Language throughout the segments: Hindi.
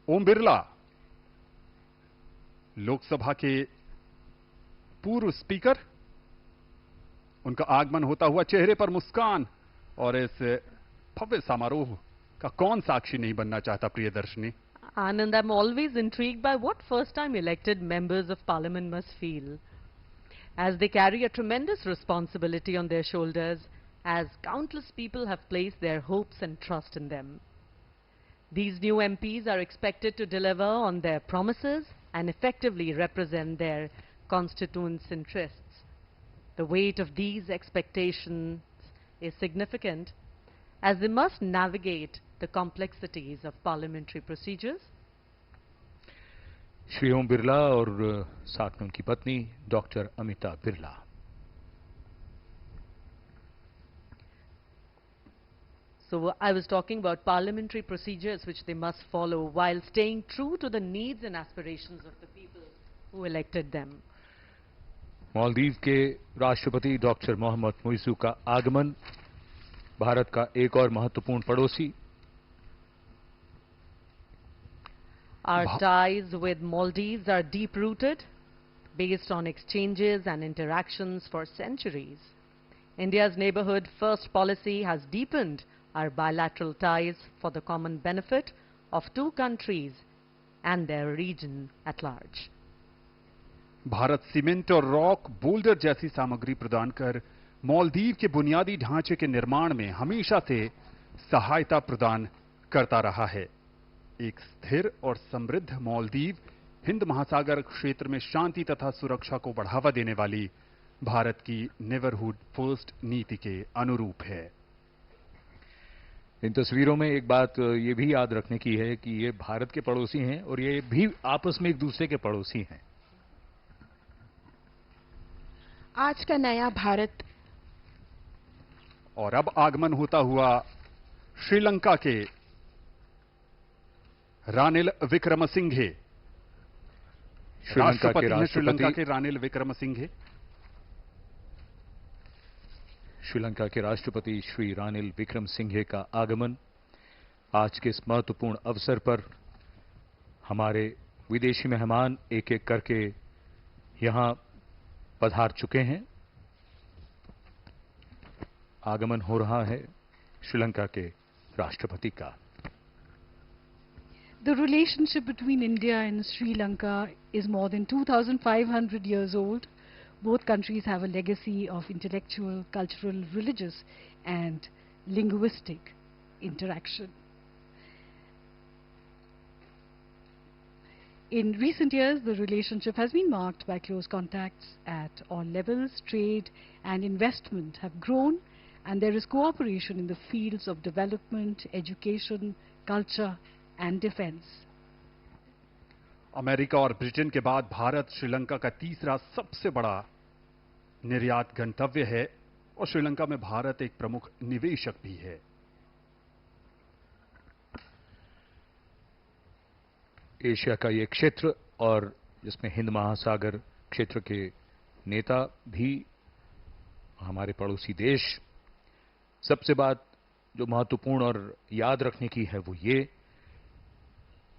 ओम बिरला, लोकसभा के पूर्व स्पीकर, उनका आगमन होता हुआ, चेहरे पर मुस्कान, और इस भव्य समारोह का कौन साक्षी नहीं बनना चाहता, Priyadarshini? Anand, I'm always intrigued by what first-time elected members of parliament must feel, as they carry a tremendous responsibility on their shoulders, as countless people have placed their hopes and trust in them. These new MPs are expected to deliver on their promises and effectively represent their constituents' interests. The weight of these expectations is significant, as they must navigate the complexities of parliamentary procedures. Shri Om Birla और साथ में उनकी पत्नी doctor Amita Birla. So I was talking about parliamentary procedures which they must follow while staying true to the needs and aspirations of the people who elected them. Maldives के राष्ट्रपति डॉक्टर मोहम्मद मुइज़ू का आगमन, भारत का एक और महत्वपूर्ण पड़ोसी। Our ties with Maldives are deep-rooted, based on exchanges and interactions for centuries. India's neighborhood first policy has deepened our bilateral ties for the common benefit of two countries and their region at large. Bharat cement और रॉक बोल्डर जैसी सामग्री प्रदान कर मालदीव के बुनियादी ढांचे के निर्माण में हमेशा से सहायता प्रदान करता रहा है। एक स्थिर और समृद्ध मालदीव हिंद महासागर क्षेत्र में शांति तथा सुरक्षा को बढ़ावा देने वाली भारत की नेबरहुड फर्स्ट नीति के अनुरूप है। इन तस्वीरों में एक बात ये भी याद रखने की है कि ये भारत के पड़ोसी हैं और ये भी आपस में एक दूसरे के पड़ोसी हैं। आज का नया भारत। और अब आगमन होता हुआ श्रीलंका के रानिल विक्रमसिंघे। श्रीलंका के रानिल विक्रमसिंघे। श्रीलंका के राष्ट्रपति श्री रानिल विक्रमसिंघे का आगमन आज के इस महत्वपूर्ण अवसर पर हमारे विदेशी मेहमान एक एक करके यहां पधार चुके हैं। आगमन हो रहा है श्रीलंका के राष्ट्रपति का। The relationship between India and Sri Lanka is more than 2,500 years old. Both countries have a legacy of intellectual, cultural, religious, and linguistic interaction. In recent years, the relationship has been marked by close contacts at all levels. Trade and investment have grown, and there is cooperation in the fields of development, education, culture, and defense. America और ब्रिटेन के बाद भारत श्रीलंका का तीसरा सबसे बड़ा निर्यात गंतव्य है और श्रीलंका में भारत एक प्रमुख निवेशक भी है। एशिया का ये क्षेत्र और जिसमें हिंद महासागर क्षेत्र के नेता भी हमारे पड़ोसी देश। सबसे बात जो महत्वपूर्ण और याद रखने की है वो ये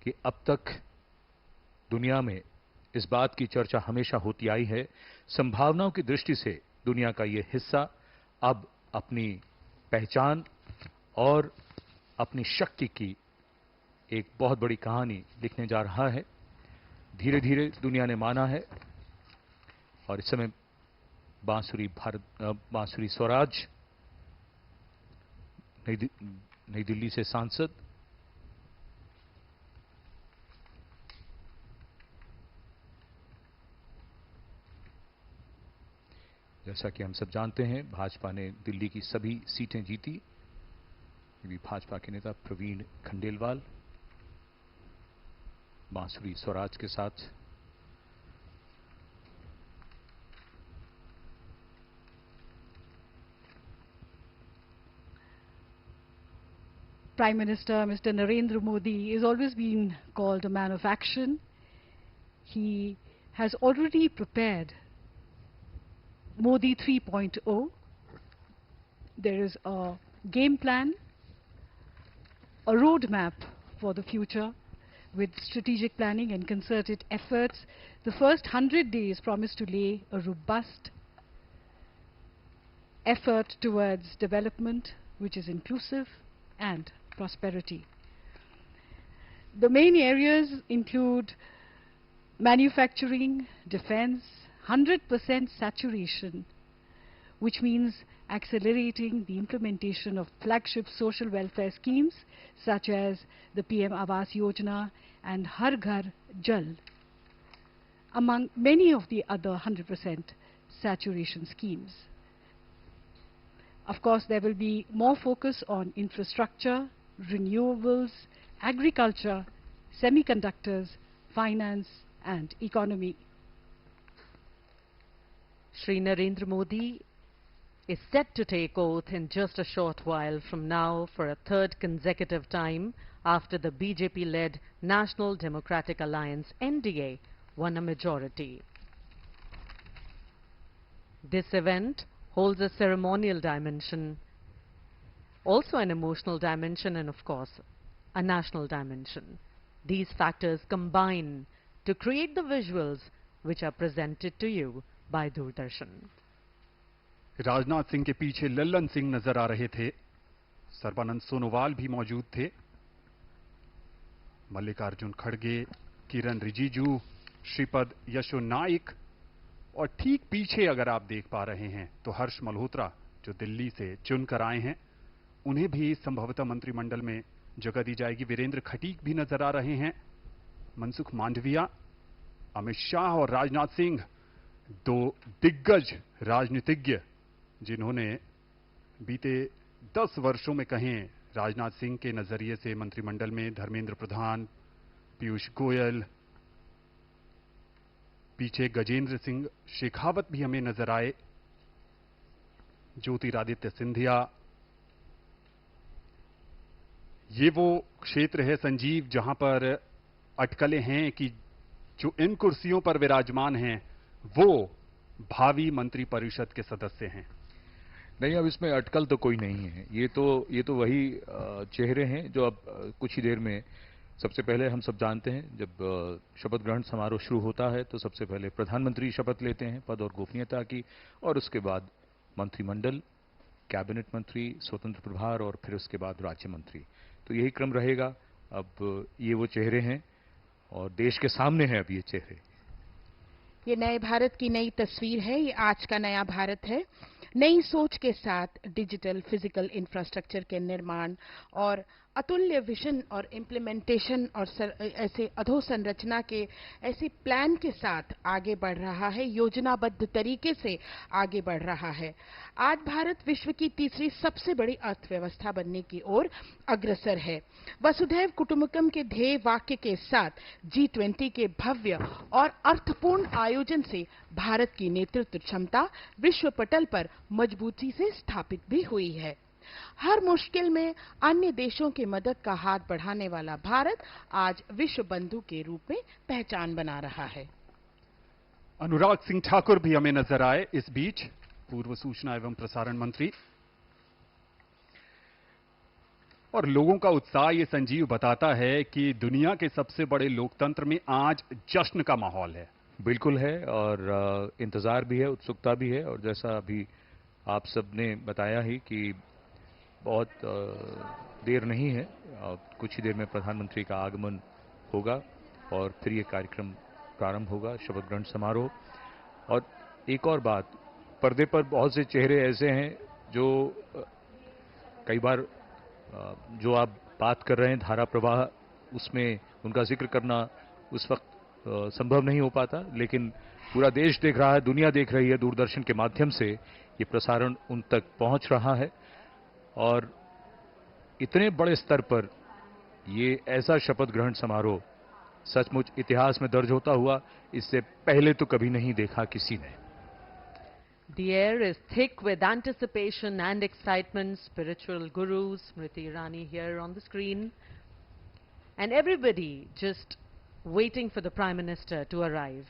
कि अब तक दुनिया में इस बात की चर्चा हमेशा होती आई है, संभावनाओं की दृष्टि से दुनिया का ये हिस्सा अब अपनी पहचान और अपनी शक्ति की एक बहुत बड़ी कहानी लिखने जा रहा है। धीरे धीरे दुनिया ने माना है और इस समय बांसुरी स्वराज नई दिल्ली से सांसद जैसा कि हम सब जानते हैं भाजपा ने दिल्ली की सभी सीटें जीती। ये भी भाजपा के नेता प्रवीण खंडेलवाल बांसुरी स्वराज के साथ Prime Minister Mr. Narendra Modi has always been called a man of action. He has already prepared Modi 3.0. There is a game plan, a roadmap for the future With strategic planning and concerted efforts, the first 100 days promise to lay a robust effort towards development which is inclusive and prosperity. The main areas include manufacturing, defense, 100% saturation, which means accelerating the implementation of flagship social welfare schemes such as the PM Awas Yojana and Har Ghar Jal, among many of the other 100% saturation schemes. Of course, there will be more focus on infrastructure, renewables, agriculture, semiconductors, finance and economy. Shri Narendra Modi is set to take oath in just a short while from now for a third consecutive time after the BJP-led National Democratic Alliance (NDA) won a majority. This event holds a ceremonial dimension, also an emotional dimension, and of course, a national dimension. These factors combine to create the visuals which are presented to you by Doordarshan. Rajnath Singh के पीछे लल्लन सिंह नजर आ रहे थे, सर्बानंद सोनोवाल भी मौजूद थे, मल्लिकार्जुन खड़गे, किरण रिजिजू, श्रीपद यशो नाइक, और ठीक पीछे अगर आप देख पा रहे हैं तो हर्ष मल्होत्रा जो दिल्ली से चुनकर आए हैं, उन्हें भी संभवतः मंत्रिमंडल में जगह दी जाएगी। वीरेंद्र खटीक भी नजर आ रहे हैं, मनसुख मांडविया, अमित शाह और राजनाथ सिंह, दो दिग्गज राजनीतिज्ञ जिन्होंने बीते 10 वर्षों में कहें राजनाथ सिंह के नजरिए से मंत्रिमंडल में धर्मेंद्र प्रधान, पीयूष गोयल, पीछे गजेंद्र सिंह शेखावत भी हमें नजर आए, ज्योतिरादित्य सिंधिया। ये वो क्षेत्र है संजीव जहां पर अटकलें हैं कि जो इन कुर्सियों पर विराजमान हैं वो भावी मंत्रिपरिषद के सदस्य हैं। नहीं, अब इसमें अटकल तो कोई नहीं है। ये तो वही चेहरे हैं जो अब कुछ ही देर में, सबसे पहले हम सब जानते हैं जब शपथ ग्रहण समारोह शुरू होता है तो सबसे पहले प्रधानमंत्री शपथ लेते हैं पद और गोपनीयता की, और उसके बाद मंत्रिमंडल, कैबिनेट मंत्री, स्वतंत्र प्रभार और फिर उसके बाद राज्य मंत्री। तो यही क्रम रहेगा। अब ये वो चेहरे हैं और देश के सामने हैं अब ये चेहरे। ये नए भारत की नई तस्वीर है, ये आज का नया भारत है। नई सोच के साथ डिजिटल फिजिकल इंफ्रास्ट्रक्चर के निर्माण और अतुल्य विजन और इम्प्लीमेंटेशन और ऐसे अधोसंरचना के ऐसे प्लान के साथ आगे बढ़ रहा है, योजनाबद्ध तरीके से आगे बढ़ रहा है। आज भारत विश्व की तीसरी सबसे बड़ी अर्थव्यवस्था बनने की ओर अग्रसर है। वसुधैव कुटुंबकम के ध्येय वाक्य के साथ G20 के भव्य और अर्थपूर्ण आयोजन से भारत की नेतृत्व क्षमता विश्व पटल पर मजबूती से स्थापित भी हुई है। हर मुश्किल में अन्य देशों की मदद का हाथ बढ़ाने वाला भारत आज विश्व बंधु के रूप में पहचान बना रहा है। अनुराग सिंह ठाकुर भी हमें नजर आए इस बीच, पूर्व सूचना एवं प्रसारण मंत्री। और लोगों का उत्साह ये संजीव बताता है कि दुनिया के सबसे बड़े लोकतंत्र में आज जश्न का माहौल है। बिल्कुल है, और इंतजार भी है, उत्सुकता भी है। और जैसा अभी आप सबने बताया ही कि बहुत देर नहीं है, कुछ ही देर में प्रधानमंत्री का आगमन होगा और फिर ये कार्यक्रम प्रारंभ होगा, शपथ ग्रहण समारोह। और एक और बात, पर्दे पर बहुत से चेहरे ऐसे हैं जो कई बार जो आप बात कर रहे हैं धारा प्रवाह, उसमें उनका जिक्र करना उस वक्त संभव नहीं हो पाता, लेकिन पूरा देश देख रहा है, दुनिया देख रही है, दूरदर्शन के माध्यम से ये प्रसारण उन तक पहुंच रहा है। और इतने बड़े स्तर पर ये ऐसा शपथ ग्रहण समारोह सचमुच इतिहास में दर्ज होता हुआ इससे पहले तो कभी नहीं देखा किसी ने। The air is thick with anticipation and excitement. Spiritual guru Smriti Irani here on the screen, and everybody just waiting for the Prime Minister to arrive.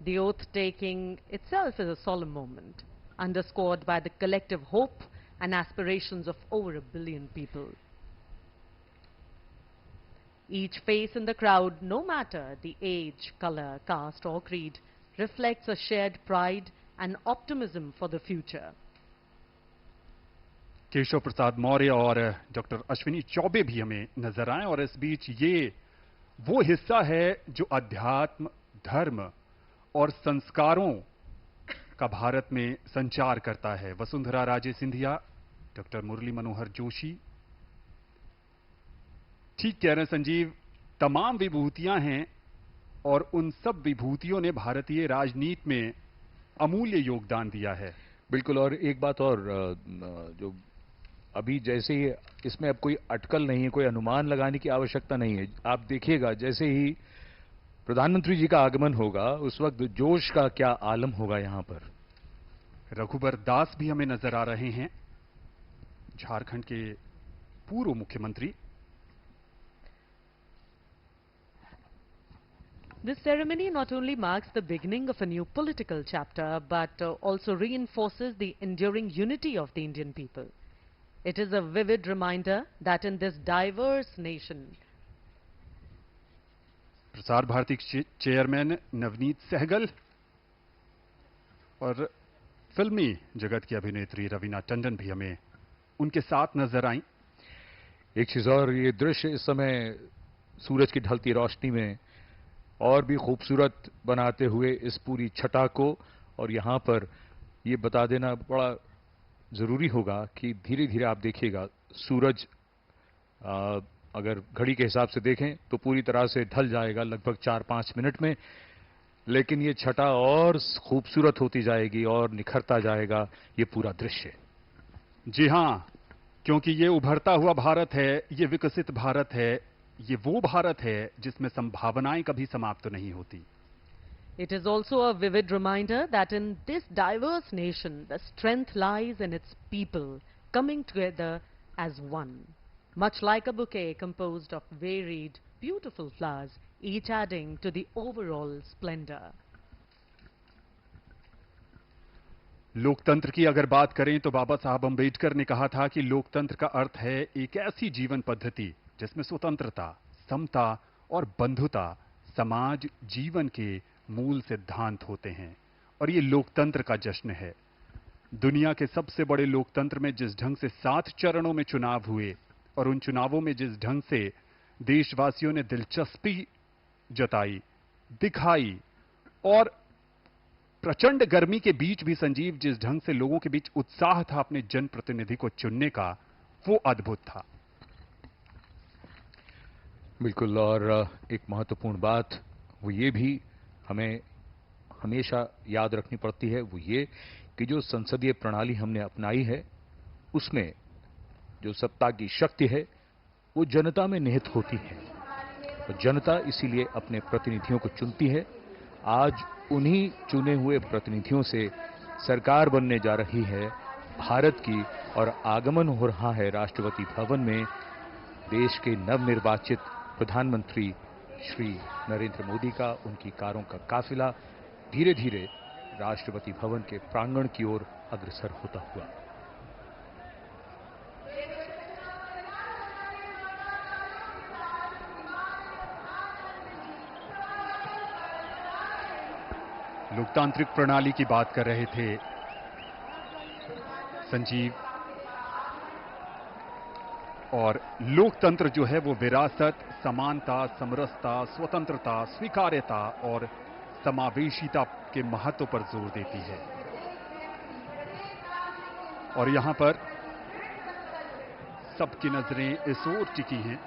The oath taking itself is a solemn moment, underscored by the collective hope and aspirations of over 1 billion people. Each face in the crowd, no matter the age, color, caste or creed, reflects a shared pride and optimism for the future. Keshav Prasad Maurya और डॉक्टर अश्विनी चौबे भी हमें नजर आए और इस बीच ये वो हिस्सा है जो अध्यात्म, धर्म और संस्कारों का भारत में संचार करता है। वसुंधरा राजे सिंधिया, डॉक्टर मुरली मनोहर जोशी, ठीक कह रहे हैं संजीव, तमाम विभूतियां हैं और उन सब विभूतियों ने भारतीय राजनीति में अमूल्य योगदान दिया है। बिल्कुल। और एक बात और, जो अभी जैसे ही इसमें अब कोई अटकल नहीं है, कोई अनुमान लगाने की आवश्यकता नहीं है। आप देखिएगा जैसे ही प्रधानमंत्री जी का आगमन होगा उस वक्त जोश का क्या आलम होगा यहां पर। रघुबर दास भी हमें नजर आ रहे हैं, झारखंड के पूर्व मुख्यमंत्री। This ceremony not only marks the beginning of a new political chapter, but also reinforces the enduring unity of the Indian people. It is a vivid reminder that in this diverse nation, Prasar Bharati chairman Navneet Sehgal और फिल्मी जगत की अभिनेत्री रवीना टंडन भी हमें उनके साथ नजर आई। एक चीज और, ये दृश्य इस समय सूरज की ढलती रोशनी में और भी खूबसूरत बनाते हुए इस पूरी छटा को, और यहां पर ये बता देना बड़ा जरूरी होगा कि धीरे धीरे आप देखिएगा सूरज अगर घड़ी के हिसाब से देखें तो पूरी तरह से ढल जाएगा लगभग 4-5 मिनट में, लेकिन ये छटा और खूबसूरत होती जाएगी और निखरता जाएगा ये पूरा दृश्य। जी हां, क्योंकि ये उभरता हुआ भारत है, ये विकसित भारत है, ये वो भारत है जिसमें संभावनाएं कभी समाप्त नहीं होती। it is also a vivid reminder that in this diverse nation, the strength lies in its people coming together as one. Much like a bouquet composed of varied, beautiful flowers, each adding to the overall splendor. लोकतंत्र की अगर बात करें तो बाबा साहब अंबेडकर ने कहा था कि लोकतंत्र का अर्थ है एक ऐसी जीवन पद्धति जिसमें स्वतंत्रता, समता और बंधुता समाज जीवन के मूल सिद्धांत होते हैं, और ये लोकतंत्र का जश्न है। दुनिया के सबसे बड़े लोकतंत्र में जिस ढंग से 7 चरणों में चुनाव हुए और उन चुनावों में जिस ढंग से देशवासियों ने दिलचस्पी जताई, दिखाई और प्रचंड गर्मी के बीच भी संजीव जिस ढंग से लोगों के बीच उत्साह था अपने जनप्रतिनिधि को चुनने का, वो अद्भुत था। बिल्कुल। और एक महत्वपूर्ण बात वो ये भी हमें हमेशा याद रखनी पड़ती है, वो ये कि जो संसदीय प्रणाली हमने अपनाई है उसमें जो सत्ता की शक्ति है वो जनता में निहित होती है, तो जनता इसीलिए अपने प्रतिनिधियों को चुनती है। आज उन्हीं चुने हुए प्रतिनिधियों से सरकार बनने जा रही है भारत की, और आगमन हो रहा है राष्ट्रपति भवन में देश के नवनिर्वाचित प्रधानमंत्री श्री नरेंद्र मोदी का। उनकी कारों का काफिला धीरे धीरे राष्ट्रपति भवन के प्रांगण की ओर अग्रसर होता हुआ। लोकतांत्रिक प्रणाली की बात कर रहे थे संजीव, और लोकतंत्र जो है वो विरासत, समानता, समरसता, स्वतंत्रता, स्वीकार्यता और समावेशिता के महत्व पर जोर देती है। और यहां पर सबकी नजरें इस ओर टिकी हैं।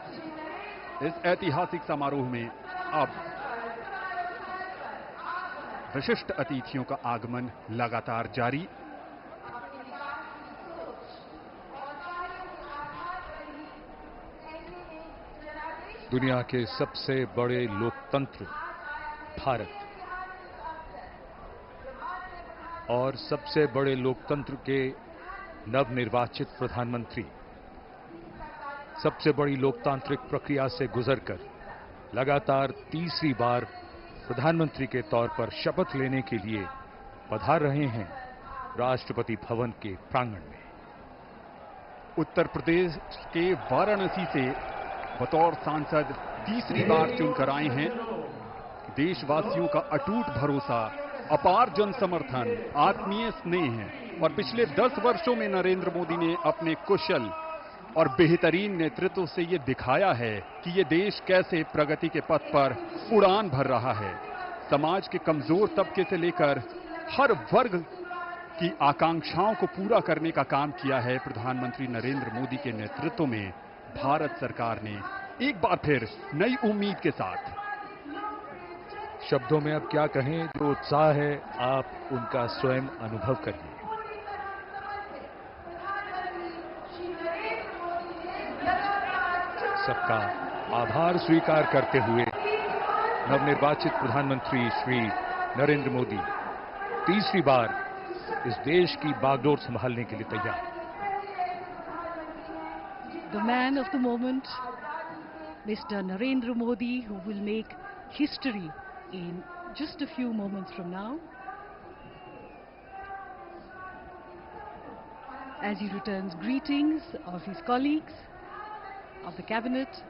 इस ऐतिहासिक समारोह में अब विशिष्ट अतिथियों का आगमन लगातार जारी। दुनिया के सबसे बड़े लोकतंत्र भारत और सबसे बड़े लोकतंत्र के नवनिर्वाचित प्रधानमंत्री सबसे बड़ी लोकतांत्रिक प्रक्रिया से गुजरकर लगातार तीसरी बार प्रधानमंत्री के तौर पर शपथ लेने के लिए पधार रहे हैं राष्ट्रपति भवन के प्रांगण में। उत्तर प्रदेश के वाराणसी से बतौर सांसद तीसरी बार चुनकर आए हैं। देशवासियों का अटूट भरोसा, अपार जन समर्थन, आत्मीय स्नेह है और पिछले 10 वर्षों में नरेंद्र मोदी ने अपने कुशल और बेहतरीन नेतृत्व से ये दिखाया है कि ये देश कैसे प्रगति के पथ पर उड़ान भर रहा है। समाज के कमजोर तबके से लेकर हर वर्ग की आकांक्षाओं को पूरा करने का काम किया है प्रधानमंत्री नरेंद्र मोदी के नेतृत्व में भारत सरकार ने, एक बार फिर नई उम्मीद के साथ। शब्दों में अब क्या कहें, जो उत्साह है आप उनका स्वयं अनुभव करिए। सबका आभार स्वीकार करते हुए नवनिर्वाचित प्रधानमंत्री श्री नरेंद्र मोदी तीसरी बार इस देश की बागडोर संभालने के लिए तैयार। The man of the moment, Mr. Narendra Modi, who will make history in just a few moments from now, as he returns greetings of his colleagues, of the cabinet,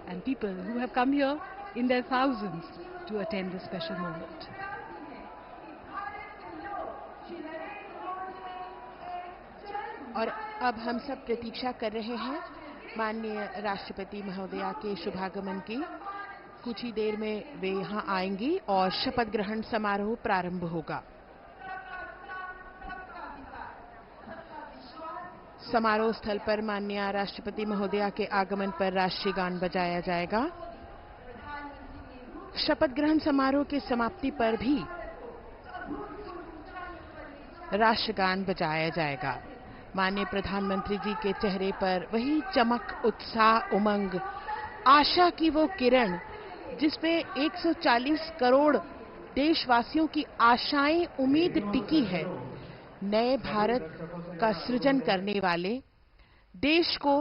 and people who have come here in their thousands to attend this special moment. और अब हम सब प्रतीक्षा कर रहे हैं माननीय राष्ट्रपति महोदया के शुभागमन की। कुछ ही देर में वे यहां आएंगी और शपथ ग्रहण समारोह प्रारंभ होगा। समारोह स्थल पर माननीय राष्ट्रपति महोदया के आगमन पर राष्ट्रीय गान बजाया जाएगा। शपथ ग्रहण समारोह की समाप्ति पर भी राष्ट्रगान बजाया जाएगा। माननीय प्रधानमंत्री जी के चेहरे पर वही चमक, उत्साह, उमंग, आशा की वो किरण जिसमें 140 करोड़ देशवासियों की आशाएं, उम्मीद टिकी है। नए भारत का सृजन करने वाले, देश को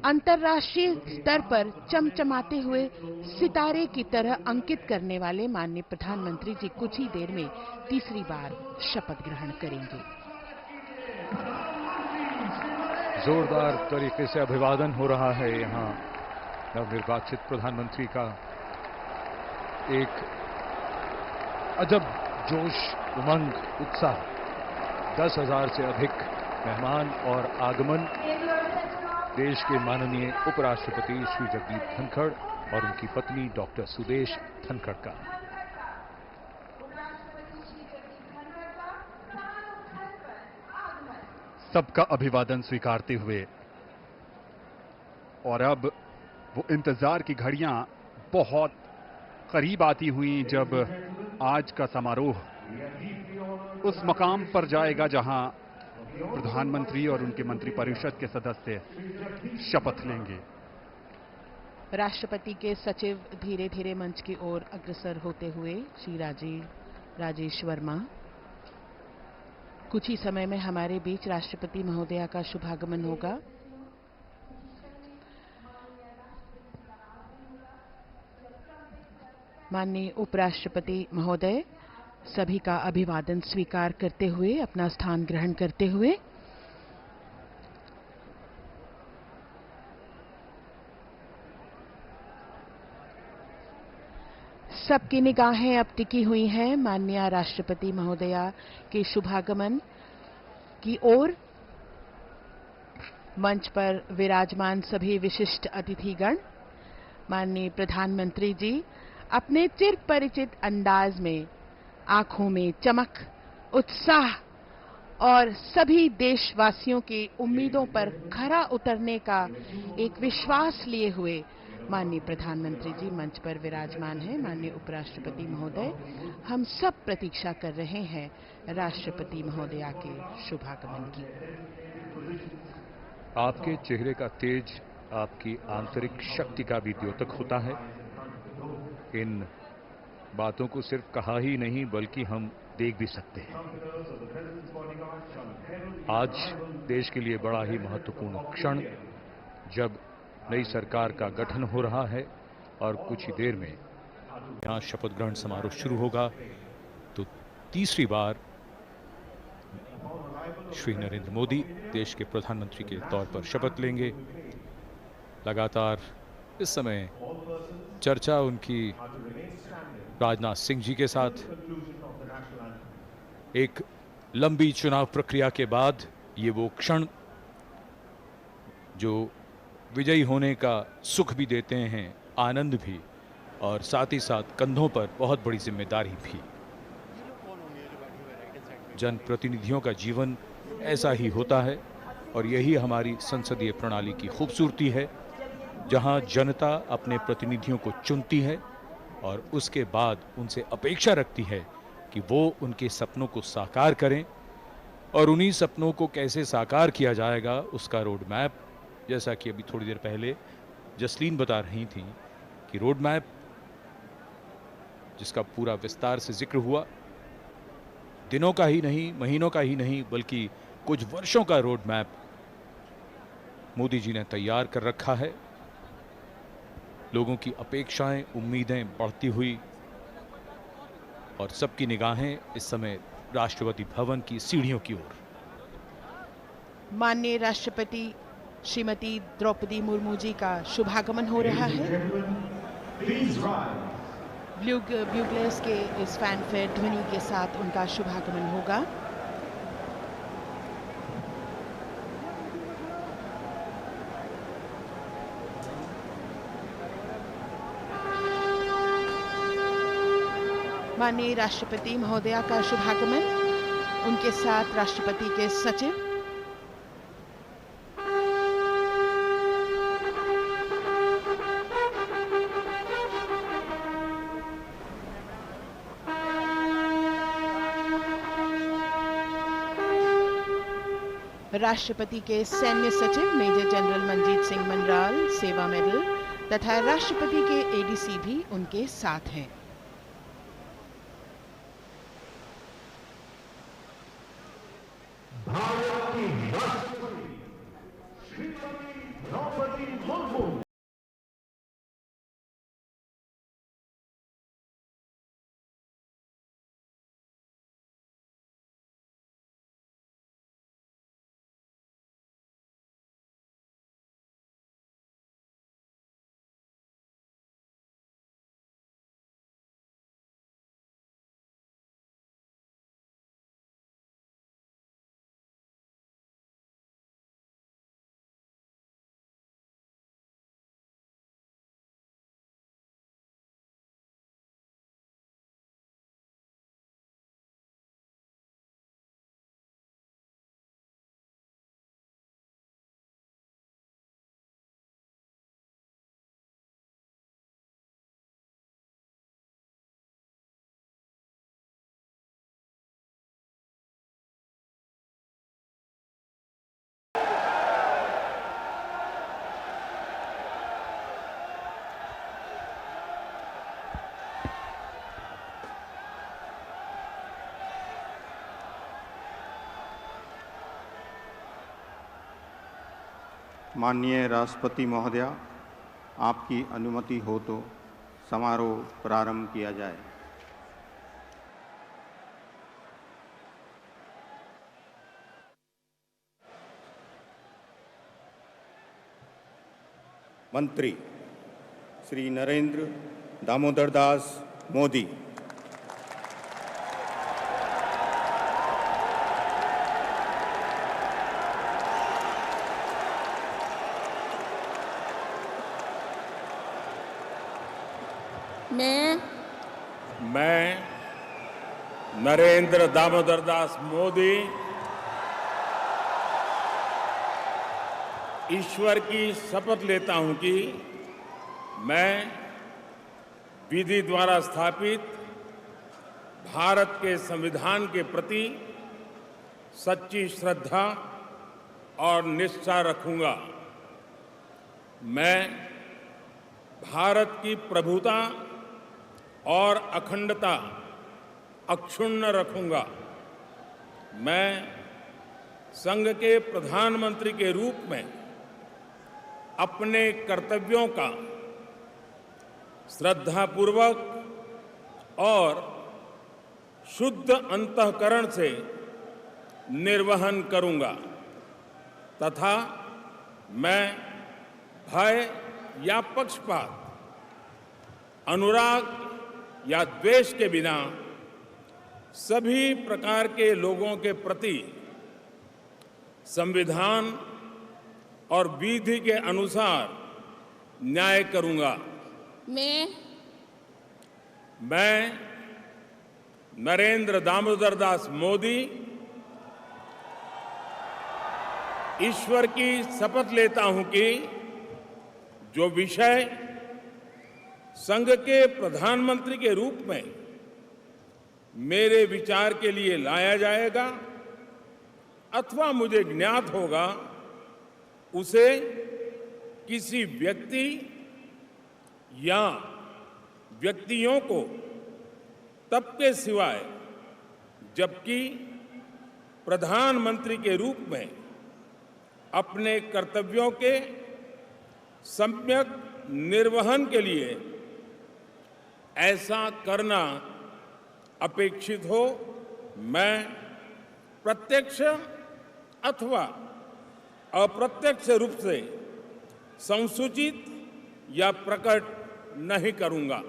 अंतर्राष्ट्रीय स्तर पर चमचमाते हुए सितारे की तरह अंकित करने वाले माननीय प्रधानमंत्री जी कुछ ही देर में तीसरी बार शपथ ग्रहण करेंगे। जोरदार तरीके से अभिवादन हो रहा है यहां नवनिर्वाचित प्रधानमंत्री का। एक अजब जोश, उमंग, उत्साह, 10,000 से अधिक मेहमान और आगमन देश के माननीय उपराष्ट्रपति श्री जगदीप धनखड़ और उनकी पत्नी डॉक्टर सुदेश धनखड़ का। सबका अभिवादन स्वीकारते हुए और अब वो इंतजार की घड़ियां बहुत करीब आती हुई जब आज का समारोह उस मकाम पर जाएगा जहां प्रधानमंत्री और उनके मंत्रिपरिषद के सदस्य शपथ लेंगे। राष्ट्रपति के सचिव धीरे धीरे मंच की ओर अग्रसर होते हुए श्री राजेश वर्मा। कुछ ही समय में हमारे बीच राष्ट्रपति महोदया का शुभागमन होगा। माननीय उपराष्ट्रपति महोदय सभी का अभिवादन स्वीकार करते हुए अपना स्थान ग्रहण करते हुए सबकी निगाहें अब टिकी हुई हैं माननीय राष्ट्रपति महोदया के शुभागमन की ओर। मंच पर विराजमान सभी विशिष्ट अतिथिगण, माननीय प्रधानमंत्री जी अपने चिर परिचित अंदाज में आंखों में चमक, उत्साह और सभी देशवासियों की उम्मीदों पर खरा उतरने का एक विश्वास लिए हुए माननीय प्रधानमंत्री जी मंच पर विराजमान हैं। माननीय उपराष्ट्रपति महोदय, हम सब प्रतीक्षा कर रहे हैं राष्ट्रपति महोदया के शुभागमन की। आपके चेहरे का तेज आपकी आंतरिक शक्ति का भी द्योतक होता है। इन बातों को सिर्फ कहा ही नहीं बल्कि हम देख भी सकते हैं। आज देश के लिए बड़ा ही महत्वपूर्ण क्षण, जब नई सरकार का गठन हो रहा है और कुछ ही देर में यहां शपथ ग्रहण समारोह शुरू होगा, तो तीसरी बार श्री नरेंद्र मोदी देश के प्रधानमंत्री के तौर पर शपथ लेंगे। लगातार इस समय चर्चा उनकी राजनाथ सिंह जी के साथ। एक लंबी चुनाव प्रक्रिया के बाद ये वो क्षण जो विजयी होने का सुख भी देते हैं, आनंद भी, और साथ ही साथ कंधों पर बहुत बड़ी जिम्मेदारी भी। जनप्रतिनिधियों का जीवन ऐसा ही होता है और यही हमारी संसदीय प्रणाली की खूबसूरती है, जहां जनता अपने प्रतिनिधियों को चुनती है और उसके बाद उनसे अपेक्षा रखती है कि वो उनके सपनों को साकार करें, और उन्हीं सपनों को कैसे साकार किया जाएगा उसका रोड मैप, जैसा कि अभी थोड़ी देर पहले जसलीन बता रही थी कि रोड मैप जिसका पूरा विस्तार से जिक्र हुआ, दिनों का ही नहीं, महीनों का ही नहीं, बल्कि कुछ वर्षों का रोड मैप मोदी जी ने तैयार कर रखा है। लोगों की अपेक्षाएं, उम्मीदें बढ़ती हुई और सबकी निगाहें इस समय राष्ट्रपति भवन की सीढ़ियों की ओर। माननीय राष्ट्रपति श्रीमती द्रौपदी मुर्मू जी का शुभागमन हो रहा है। ब्यूगलर्स के इस फैनफेयर ध्वनि के साथ उनका शुभागमन होगा। माननीय राष्ट्रपति महोदया का शुभागमन, उनके साथ राष्ट्रपति के सचिव। राष्ट्रपति के सैन्य सचिव मेजर जनरल मनजीत सिंह मनराल सेवा मेडल तथा राष्ट्रपति के एडीसी भी उनके साथ हैं। माननीय राष्ट्रपति महोदया, आपकी अनुमति हो तो समारोह प्रारंभ किया जाए। मंत्री श्री नरेंद्र दामोदर दास मोदी। मैं नरेंद्र दामोदर दास मोदी ईश्वर की शपथ लेता हूं कि मैं विधि द्वारा स्थापित भारत के संविधान के प्रति सच्ची श्रद्धा और निष्ठा रखूंगा। मैं भारत की प्रभुता और अखंडता अक्षुण्ण रखूंगा। मैं संघ के प्रधानमंत्री के रूप में अपने कर्तव्यों का श्रद्धापूर्वक और शुद्ध अंतःकरण से निर्वहन करूंगा तथा मैं भय या पक्षपात, अनुराग या द्वेष के बिना सभी प्रकार के लोगों के प्रति संविधान और विधि के अनुसार न्याय करूंगा। मैं नरेंद्र दामोदर दास मोदी ईश्वर की शपथ लेता हूं कि जो विषय संघ के प्रधानमंत्री के रूप में मेरे विचार के लिए लाया जाएगा अथवा मुझे ज्ञात होगा, उसे किसी व्यक्ति या व्यक्तियों को तब के सिवाय जबकि प्रधानमंत्री के रूप में अपने कर्तव्यों के सम्यक निर्वहन के लिए ऐसा करना अपेक्षित हो, मैं प्रत्यक्ष अथवा अप्रत्यक्ष रूप से संसूचित या प्रकट नहीं करूंगा।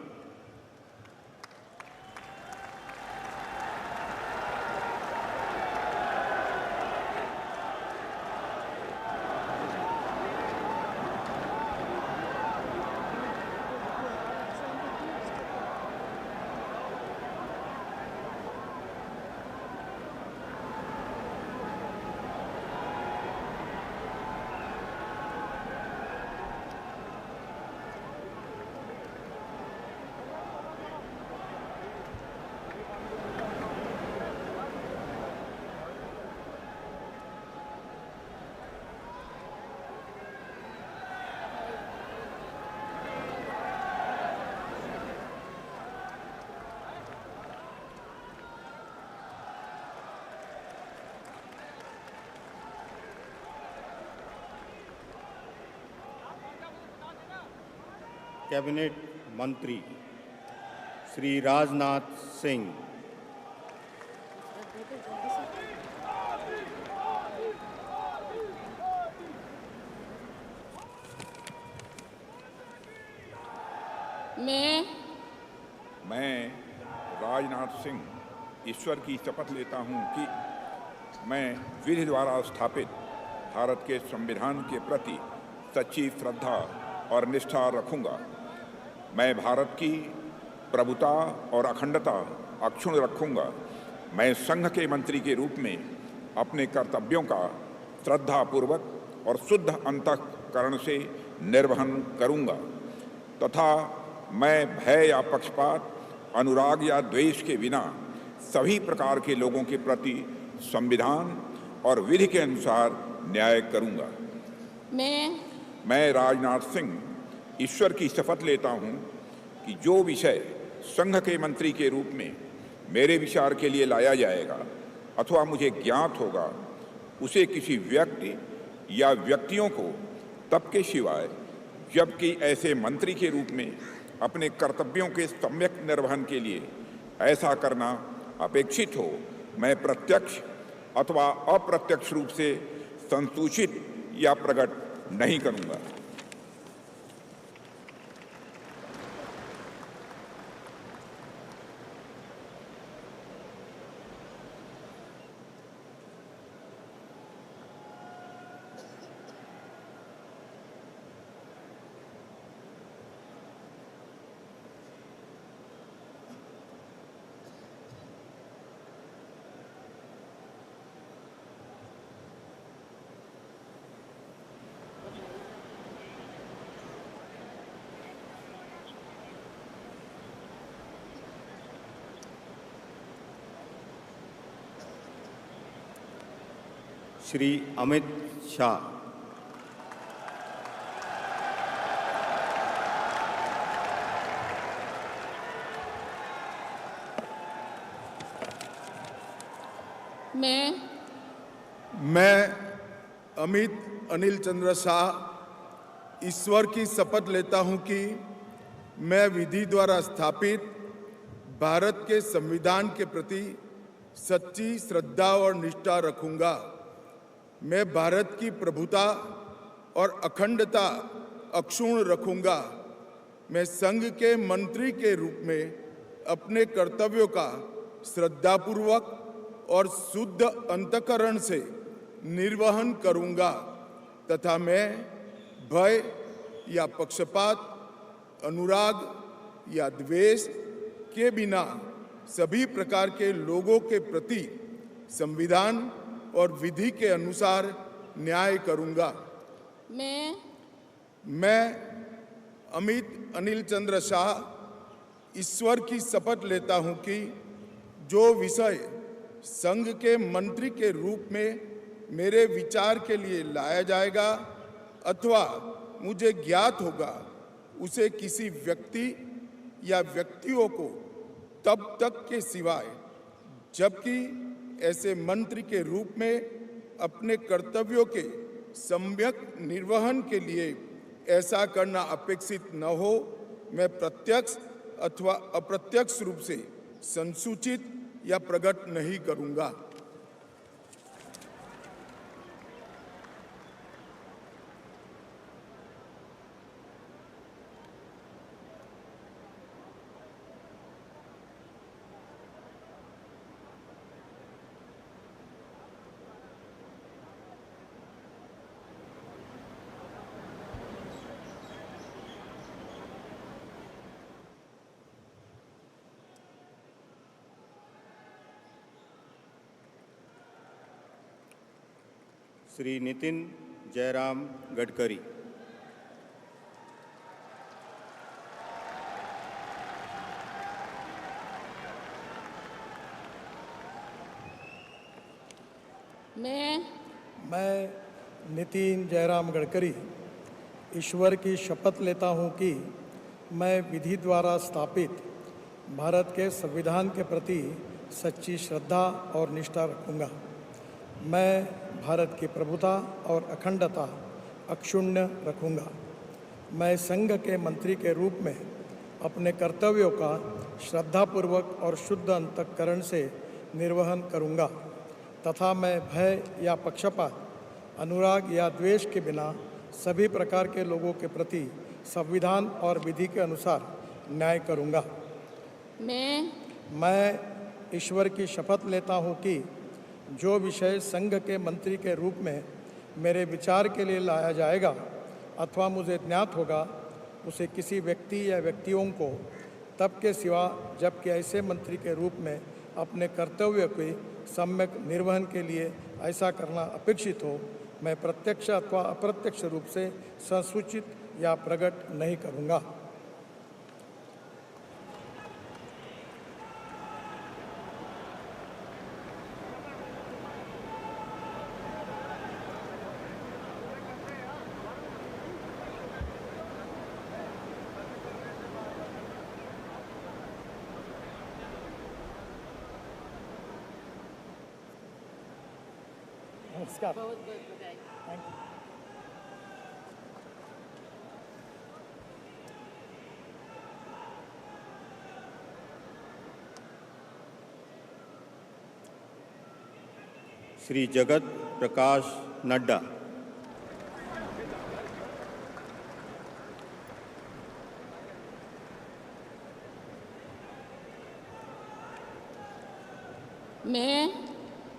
कैबिनेट मंत्री श्री राजनाथ सिंह, मैं राजनाथ सिंह ईश्वर की शपथ लेता हूं कि मैं विधि द्वारा स्थापित भारत के संविधान के प्रति सच्ची श्रद्धा और निष्ठा रखूंगा। मैं भारत की प्रभुता और अखंडता अक्षुण्ण रखूंगा। मैं संघ के मंत्री के रूप में अपने कर्तव्यों का श्रद्धापूर्वक और शुद्ध अंतःकरण से निर्वहन करूंगा तथा मैं भय या पक्षपात, अनुराग या द्वेष के बिना सभी प्रकार के लोगों के प्रति संविधान और विधि के अनुसार न्याय करूंगा। मैं राजनाथ सिंह ईश्वर की शपथ लेता हूं कि जो विषय संघ के मंत्री के रूप में मेरे विचार के लिए लाया जाएगा अथवा मुझे ज्ञात होगा, उसे किसी व्यक्ति या व्यक्तियों को तब के सिवाय जबकि ऐसे मंत्री के रूप में अपने कर्तव्यों के सम्यक निर्वहन के लिए ऐसा करना अपेक्षित हो, मैं प्रत्यक्ष अथवा अप्रत्यक्ष रूप से संसूचित या प्रकट नहीं करूंगा। श्री अमित शाह, मैं अमित अनिल चंद्र शाह ईश्वर की शपथ लेता हूं कि मैं विधि द्वारा स्थापित भारत के संविधान के प्रति सच्ची श्रद्धा और निष्ठा रखूंगा। मैं भारत की प्रभुता और अखंडता अक्षुण्ण रखूंगा। मैं संघ के मंत्री के रूप में अपने कर्तव्यों का श्रद्धापूर्वक और शुद्ध अंतःकरण से निर्वहन करूंगा तथा मैं भय या पक्षपात, अनुराग या द्वेष के बिना सभी प्रकार के लोगों के प्रति संविधान और विधि के अनुसार न्याय करूंगा। मैं अमित अनिल चंद्र शाह ईश्वर की शपथ लेता हूं कि जो विषय संघ के मंत्री के रूप में मेरे विचार के लिए लाया जाएगा अथवा मुझे ज्ञात होगा, उसे किसी व्यक्ति या व्यक्तियों को तब तक के सिवाय जबकि ऐसे मंत्री के रूप में अपने कर्तव्यों के सम्यक निर्वहन के लिए ऐसा करना अपेक्षित न हो, मैं प्रत्यक्ष अथवा अप्रत्यक्ष रूप से संसूचित या प्रकट नहीं करूंगा। श्री नितिन जयराम गडकरी। मैं नितिन जयराम गडकरी ईश्वर की शपथ लेता हूं कि मैं विधि द्वारा स्थापित भारत के संविधान के प्रति सच्ची श्रद्धा और निष्ठा रखूंगा। मैं भारत की प्रभुता और अखंडता अक्षुण्ण रखूंगा। मैं संघ के मंत्री के रूप में अपने कर्तव्यों का श्रद्धापूर्वक और शुद्ध अंतःकरण से निर्वहन करूंगा तथा मैं भय या पक्षपात, अनुराग या द्वेष के बिना सभी प्रकार के लोगों के प्रति संविधान और विधि के अनुसार न्याय करूंगा। मैं ईश्वर की शपथ लेता हूं कि जो विषय संघ के मंत्री के रूप में मेरे विचार के लिए लाया जाएगा अथवा मुझे ज्ञात होगा, उसे किसी व्यक्ति या व्यक्तियों को तब के सिवा जबकि ऐसे मंत्री के रूप में अपने कर्तव्य के सम्यक निर्वहन के लिए ऐसा करना अपेक्षित हो, मैं प्रत्यक्ष अथवा अप्रत्यक्ष रूप से संसूचित या प्रकट नहीं करूँगा। नमस्कार। बहुत बहुत बधाई। Thank you. श्री जगत प्रकाश नड्डा।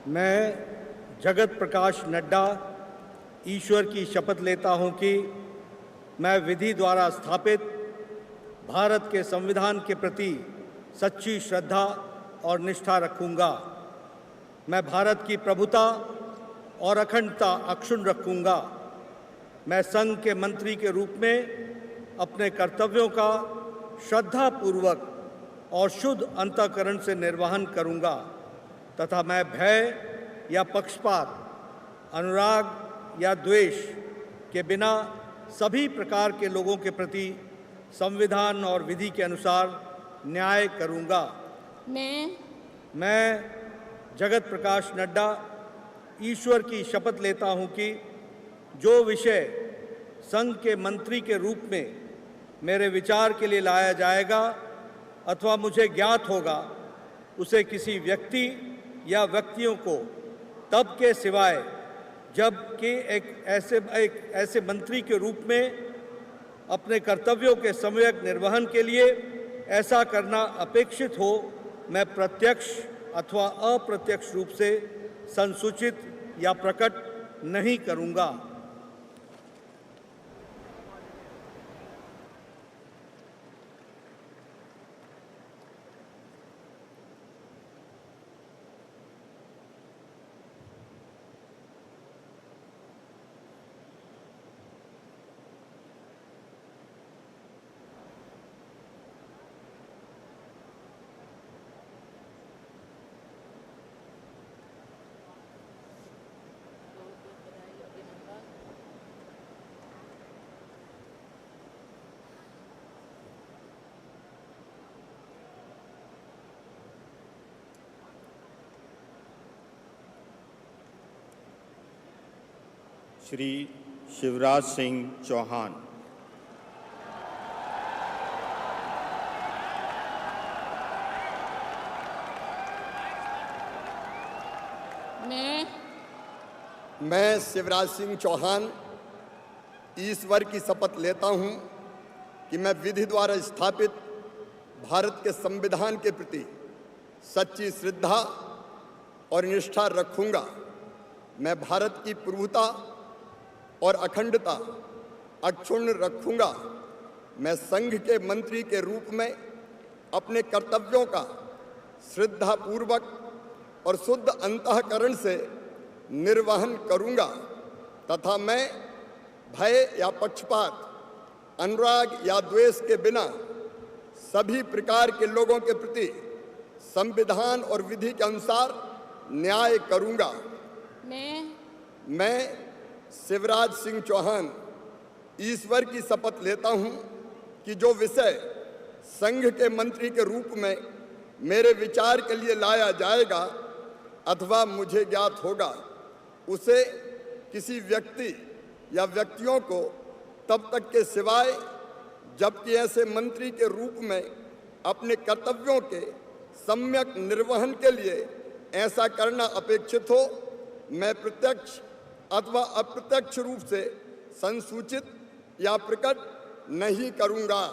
मैं जगत प्रकाश नड्डा ईश्वर की शपथ लेता हूं कि मैं विधि द्वारा स्थापित भारत के संविधान के प्रति सच्ची श्रद्धा और निष्ठा रखूंगा। मैं भारत की प्रभुता और अखंडता अक्षुण्ण रखूंगा। मैं संघ के मंत्री के रूप में अपने कर्तव्यों का श्रद्धापूर्वक और शुद्ध अंतःकरण से निर्वहन करूंगा तथा मैं भय या पक्षपात, अनुराग या द्वेष के बिना सभी प्रकार के लोगों के प्रति संविधान और विधि के अनुसार न्याय करूंगा। मैं जगत प्रकाश नड्डा ईश्वर की शपथ लेता हूं कि जो विषय संघ के मंत्री के रूप में मेरे विचार के लिए लाया जाएगा अथवा मुझे ज्ञात होगा, उसे किसी व्यक्ति या व्यक्तियों को तब के सिवाय जबकि एक ऐसे मंत्री के रूप में अपने कर्तव्यों के सम्यक निर्वहन के लिए ऐसा करना अपेक्षित हो, मैं प्रत्यक्ष अथवा अप्रत्यक्ष रूप से संसूचित या प्रकट नहीं करूंगा। श्री शिवराज सिंह चौहान। मैं शिवराज सिंह चौहान ईश्वर की शपथ लेता हूं कि मैं विधि द्वारा स्थापित भारत के संविधान के प्रति सच्ची श्रद्धा और निष्ठा रखूंगा। मैं भारत की प्रभुता और अखंडता अक्षुण्ण रखूंगा। मैं संघ के मंत्री के रूप में अपने कर्तव्यों का श्रद्धापूर्वक और शुद्ध अंतःकरण से निर्वहन करूंगा तथा मैं भय या पक्षपात, अनुराग या द्वेष के बिना सभी प्रकार के लोगों के प्रति संविधान और विधि के अनुसार न्याय करूंगा। मैं शिवराज सिंह चौहान ईश्वर की शपथ लेता हूं कि जो विषय संघ के मंत्री के रूप में मेरे विचार के लिए लाया जाएगा अथवा मुझे ज्ञात होगा, उसे किसी व्यक्ति या व्यक्तियों को तब तक के सिवाय जबकि ऐसे मंत्री के रूप में अपने कर्तव्यों के सम्यक निर्वहन के लिए ऐसा करना अपेक्षित हो, मैं प्रत्यक्ष अथवा अप्रत्यक्ष रूप से संसूचित या प्रकट नहीं करूंगा।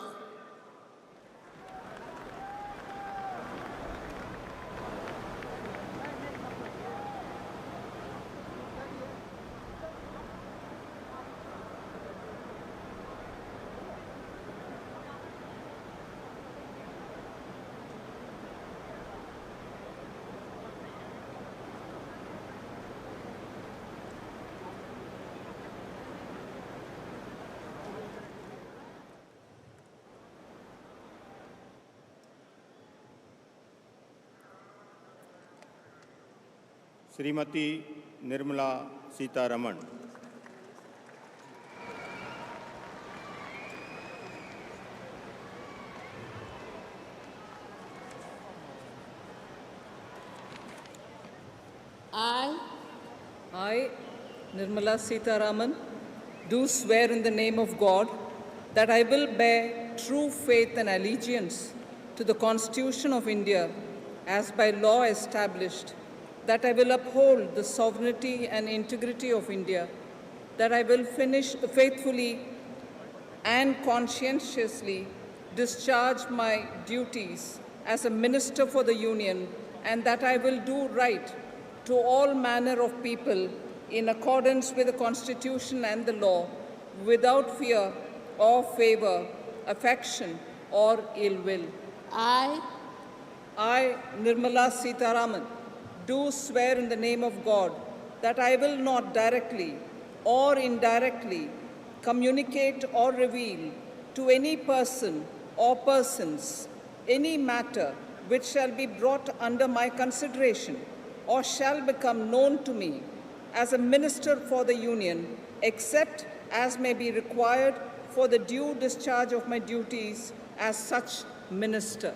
Shrimati Nirmala Sitharaman. I, Nirmala Sitharaman, do swear in the name of God that I will bear true faith and allegiance to the Constitution of India as by law established, that I will uphold the sovereignty and integrity of India, that I will faithfully and conscientiously discharge my duties as a minister for the Union, and that I will do right to all manner of people in accordance with the Constitution and the law, without fear or favor, affection or ill will. I, Nirmala Sitharaman, do swear in the name of God that I will not directly or indirectly communicate or reveal to any person or persons any matter which shall be brought under my consideration or shall become known to me as a minister for the Union, except as may be required for the due discharge of my duties as such minister.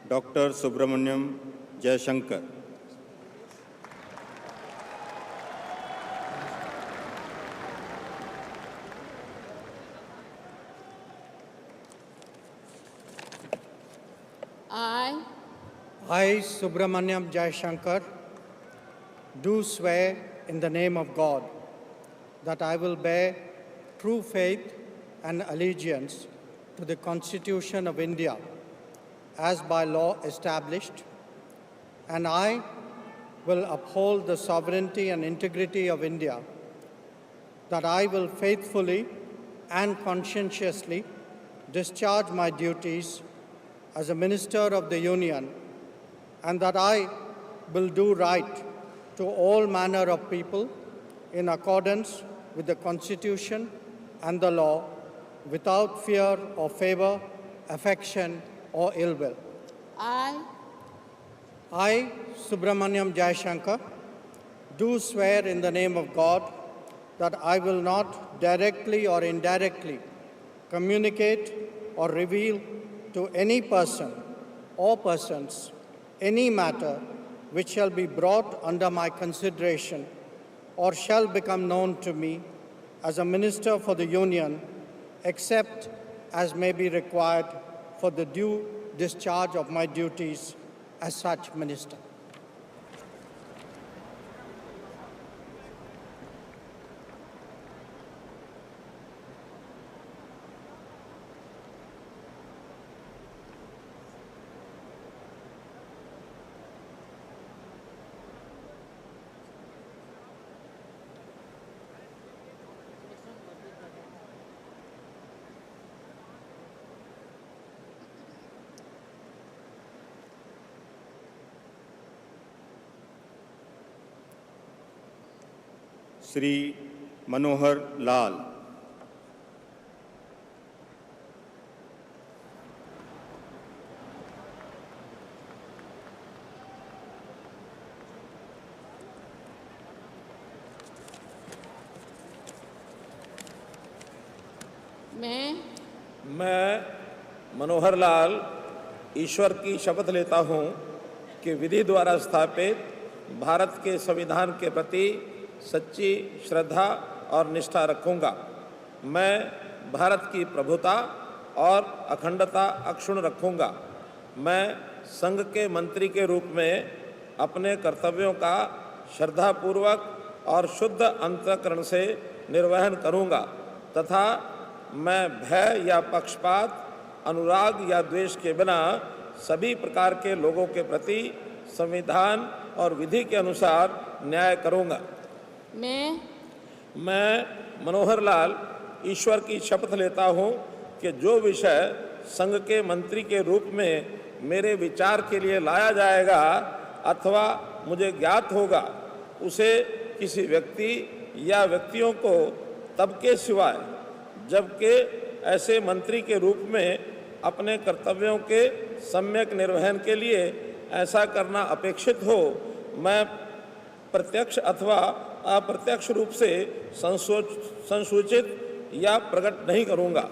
Doctor Subrahmanyam Jaishankar. I, Subramanyam Jayashankar, do swear in the name of God that I will bear true faith and allegiance to the Constitution of India as by law established, and I will uphold the sovereignty and integrity of India, that I will faithfully and conscientiously discharge my duties as a Minister of the Union, and that I will do right to all manner of people in accordance with the Constitution and the law, without fear or favor, affection or ill will. I, Subramanyam Jayashankar, do swear in the name of God that I will not directly or indirectly communicate or reveal to any person or persons any matter which shall be brought under my consideration or shall become known to me as a Minister for the Union, except as may be required for the due discharge of my duties as such Minister. Shri Manohar Lal. मैं मनोहर लाल ईश्वर की शपथ लेता हूँ कि विधि द्वारा स्थापित भारत के संविधान के प्रति सच्ची श्रद्धा और निष्ठा रखूँगा। मैं भारत की प्रभुता और अखंडता अक्षुण्ण रखूँगा। मैं संघ के मंत्री के रूप में अपने कर्तव्यों का श्रद्धापूर्वक और शुद्ध अंतःकरण से निर्वहन करूँगा तथा मैं भय या पक्षपात, अनुराग या द्वेष के बिना सभी प्रकार के लोगों के प्रति संविधान और विधि के अनुसार न्याय करूँगा। मैं मनोहर लाल ईश्वर की शपथ लेता हूँ कि जो विषय संघ के मंत्री के रूप में मेरे विचार के लिए लाया जाएगा अथवा मुझे ज्ञात होगा, उसे किसी व्यक्ति या व्यक्तियों को तब के सिवाय जबकि ऐसे मंत्री के रूप में अपने कर्तव्यों के सम्यक निर्वहन के लिए ऐसा करना अपेक्षित हो, मैं प्रत्यक्ष अथवा अप्रत्यक्ष रूप से संसूचित या प्रकट नहीं करूँगा।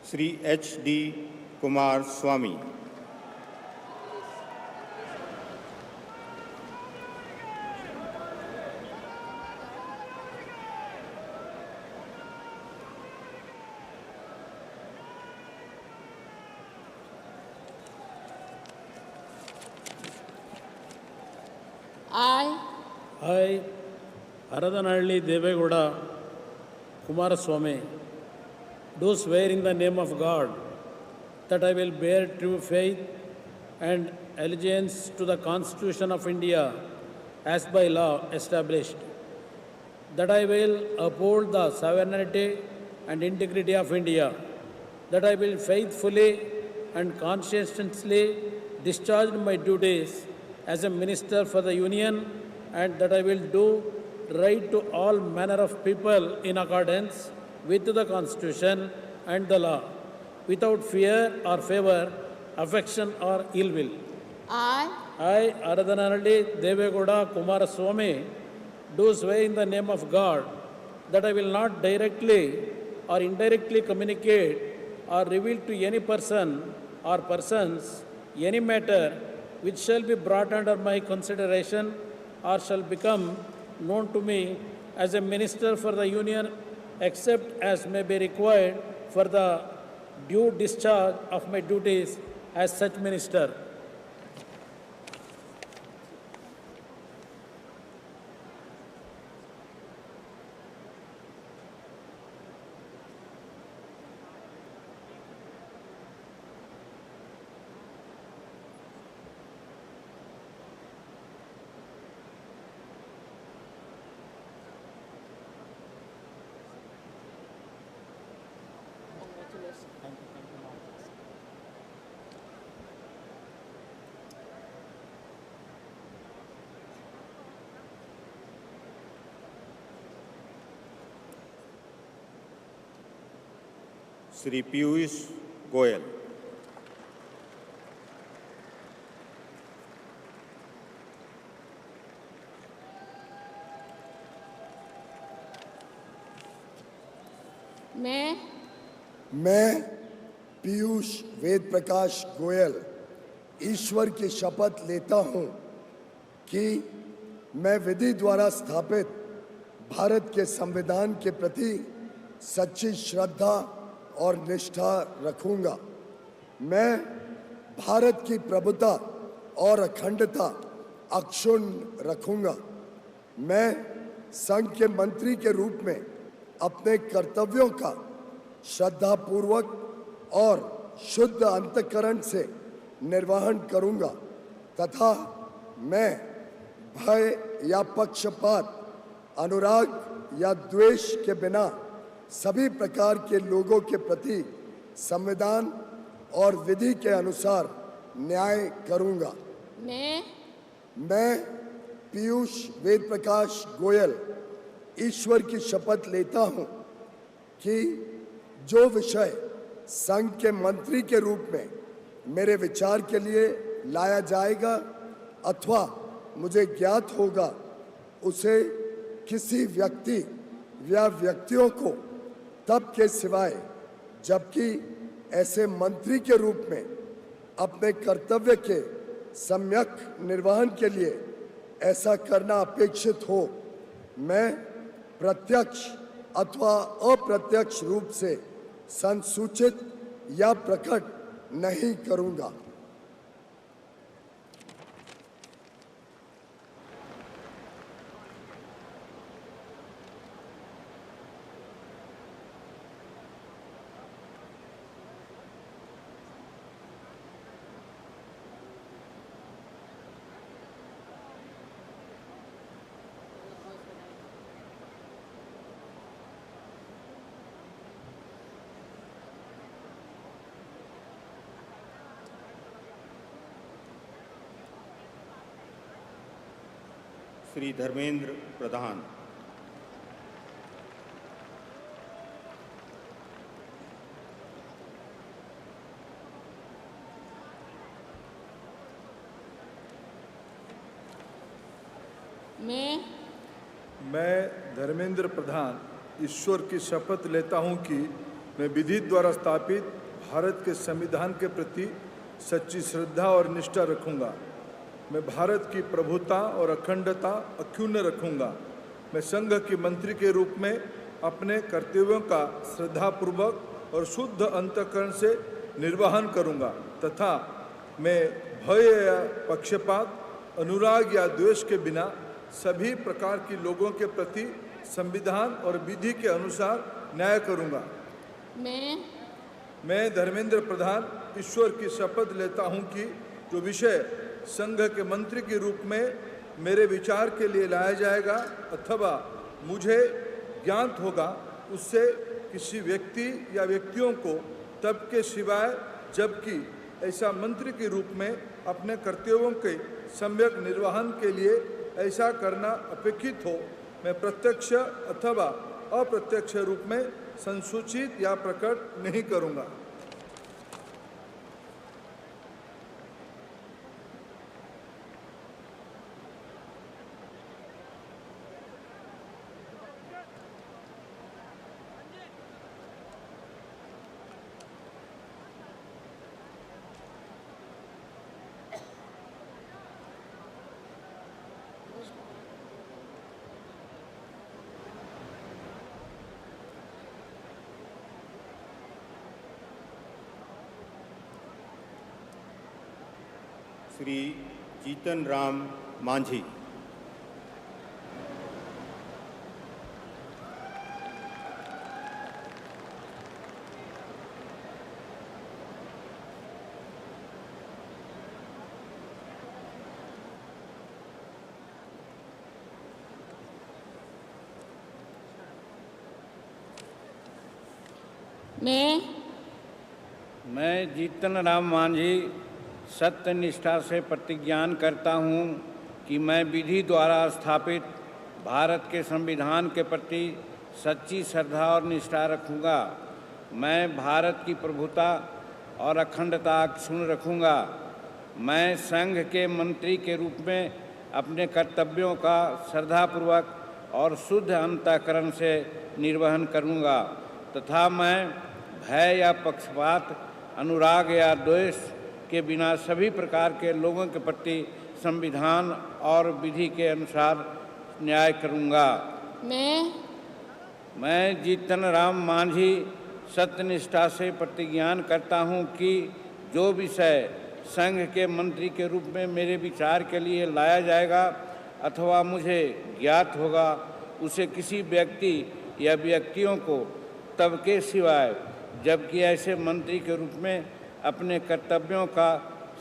Shri HD Kumar Swami. I, Haradanhalli Devegowda Kumaraswamy, do swear in the name of God that I will bear true faith and allegiance to the Constitution of India as by law established, that I will uphold the sovereignty and integrity of India, that I will faithfully and conscientiously discharge my duties as a Minister for the Union, and that I will do right to all manner of people in accordance with the Constitution and the law, without fear or favor, affection or ill will. I, Aradhanalli Devegowda Kumaraswamy, do swear in the name of God that I will not directly or indirectly communicate or reveal to any person or persons any matter which shall be brought under my consideration or shall become known to me as a Minister for the Union, except as may be required for the due discharge of my duties as such Minister. Shri Piyush Goyal. मैं पीयूष वेद प्रकाश गोयल ईश्वर की शपथ लेता हूं कि मैं विधि द्वारा स्थापित भारत के संविधान के प्रति सच्ची श्रद्धा और निष्ठा रखूंगा। मैं भारत की प्रभुता और अखंडता अक्षुण्ण रखूंगा। मैं संघ के मंत्री के रूप में अपने कर्तव्यों का श्रद्धापूर्वक और शुद्ध अंतःकरण से निर्वहन करूंगा तथा मैं भय या पक्षपात, अनुराग या द्वेष के बिना सभी प्रकार के लोगों के प्रति संविधान और विधि के अनुसार न्याय करूंगा। मैं पीयूष वेद प्रकाश गोयल ईश्वर की शपथ लेता हूं कि जो विषय संघ के मंत्री के रूप में मेरे विचार के लिए लाया जाएगा अथवा मुझे ज्ञात होगा, उसे किसी व्यक्ति या व्यक्तियों को तब के सिवाय जबकि ऐसे मंत्री के रूप में अपने कर्तव्य के सम्यक निर्वहन के लिए ऐसा करना अपेक्षित हो, मैं प्रत्यक्ष अथवा अप्रत्यक्ष रूप से संसूचित या प्रकट नहीं करूंगा। श्री धर्मेंद्र प्रधान। मैं धर्मेंद्र प्रधान ईश्वर की शपथ लेता हूं कि मैं विधि द्वारा स्थापित भारत के संविधान के प्रति सच्ची श्रद्धा और निष्ठा रखूंगा। मैं भारत की प्रभुता और अखंडता अक्षुण्ण रखूंगा। मैं संघ के मंत्री के रूप में अपने कर्तव्यों का श्रद्धापूर्वक और शुद्ध अंतःकरण से निर्वहन करूंगा तथा मैं भय या पक्षपात, अनुराग या द्वेष के बिना सभी प्रकार के लोगों के प्रति संविधान और विधि के अनुसार न्याय करूंगा। मैं धर्मेंद्र प्रधान ईश्वर की शपथ लेता हूं कि जो विषय संघ के मंत्री के रूप में मेरे विचार के लिए लाया जाएगा अथवा मुझे ज्ञात होगा, उससे किसी व्यक्ति या व्यक्तियों को तब के सिवाय जबकि ऐसा मंत्री के रूप में अपने कर्तव्यों के सम्यक निर्वहन के लिए ऐसा करना अपेक्षित हो, मैं प्रत्यक्ष अथवा अप्रत्यक्ष रूप में संसूचित या प्रकट नहीं करूंगा। श्री जीतन राम मांझी। मैं जीतन राम मांझी सत्य निष्ठा से प्रतिज्ञान करता हूँ कि मैं विधि द्वारा स्थापित भारत के संविधान के प्रति सच्ची श्रद्धा और निष्ठा रखूँगा। मैं भारत की प्रभुता और अखंडता अक्षुण्ण रखूँगा। मैं संघ के मंत्री के रूप में अपने कर्तव्यों का श्रद्धापूर्वक और शुद्ध अंतःकरण से निर्वहन करूँगा तथा मैं भय या पक्षपात, अनुराग या द्वेष के बिना सभी प्रकार के लोगों के प्रति संविधान और विधि के अनुसार न्याय करूँगा। मैं जीतन राम मांझी सत्यनिष्ठा से प्रतिज्ञान करता हूँ कि जो विषय संघ के मंत्री के रूप में मेरे विचार के लिए लाया जाएगा अथवा मुझे ज्ञात होगा, उसे किसी व्यक्ति या व्यक्तियों को तब के सिवाय जबकि ऐसे मंत्री के रूप में अपने कर्तव्यों का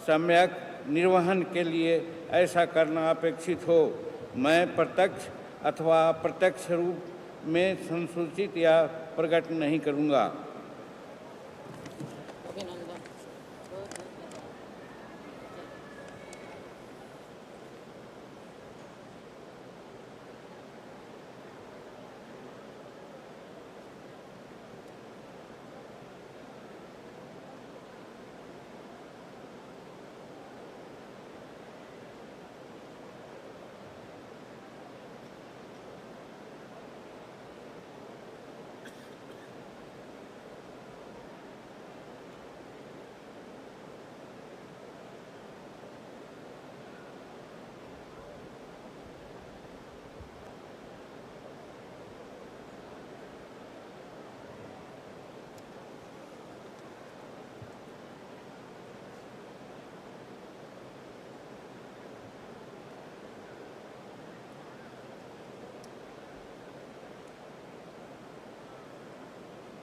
सम्यक निर्वहन के लिए ऐसा करना अपेक्षित हो, मैं प्रत्यक्ष अथवा अप्रत्यक्ष रूप में संसूचित या प्रकट नहीं करूँगा।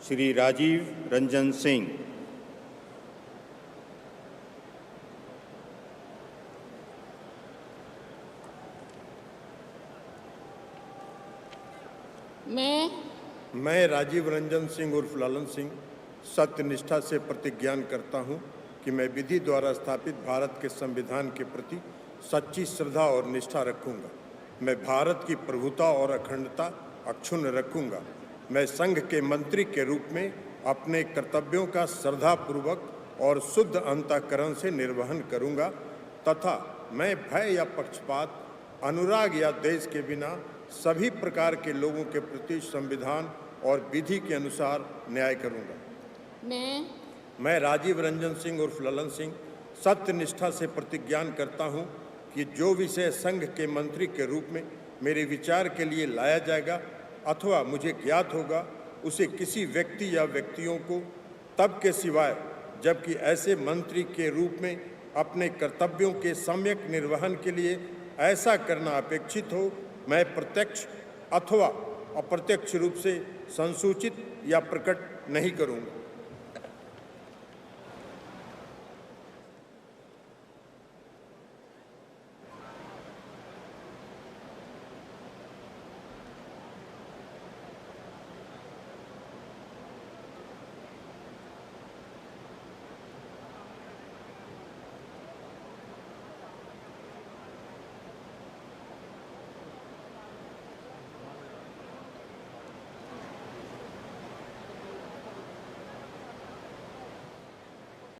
श्री राजीव रंजन सिंह। मैं राजीव रंजन सिंह उर्फ लालन सिंह सत्यनिष्ठा से प्रतिज्ञान करता हूं कि मैं विधि द्वारा स्थापित भारत के संविधान के प्रति सच्ची श्रद्धा और निष्ठा रखूंगा। मैं भारत की प्रभुता और अखंडता अक्षुण्ण रखूंगा। मैं संघ के मंत्री के रूप में अपने कर्तव्यों का श्रद्धापूर्वक और शुद्ध अंतःकरण से निर्वहन करूंगा तथा मैं भय या पक्षपात, अनुराग या द्वेष के बिना सभी प्रकार के लोगों के प्रति संविधान और विधि के अनुसार न्याय करूंगा। मैं राजीव रंजन सिंह उर्फ ललन सिंह सत्यनिष्ठा से प्रतिज्ञान करता हूं कि जो विषय संघ के मंत्री के रूप में मेरे विचार के लिए लाया जाएगा अथवा मुझे ज्ञात होगा, उसे किसी व्यक्ति या व्यक्तियों को तब के सिवाय जबकि ऐसे मंत्री के रूप में अपने कर्तव्यों के सम्यक निर्वहन के लिए ऐसा करना अपेक्षित हो, मैं प्रत्यक्ष अथवा अप्रत्यक्ष रूप से संसूचित या प्रकट नहीं करूँगा।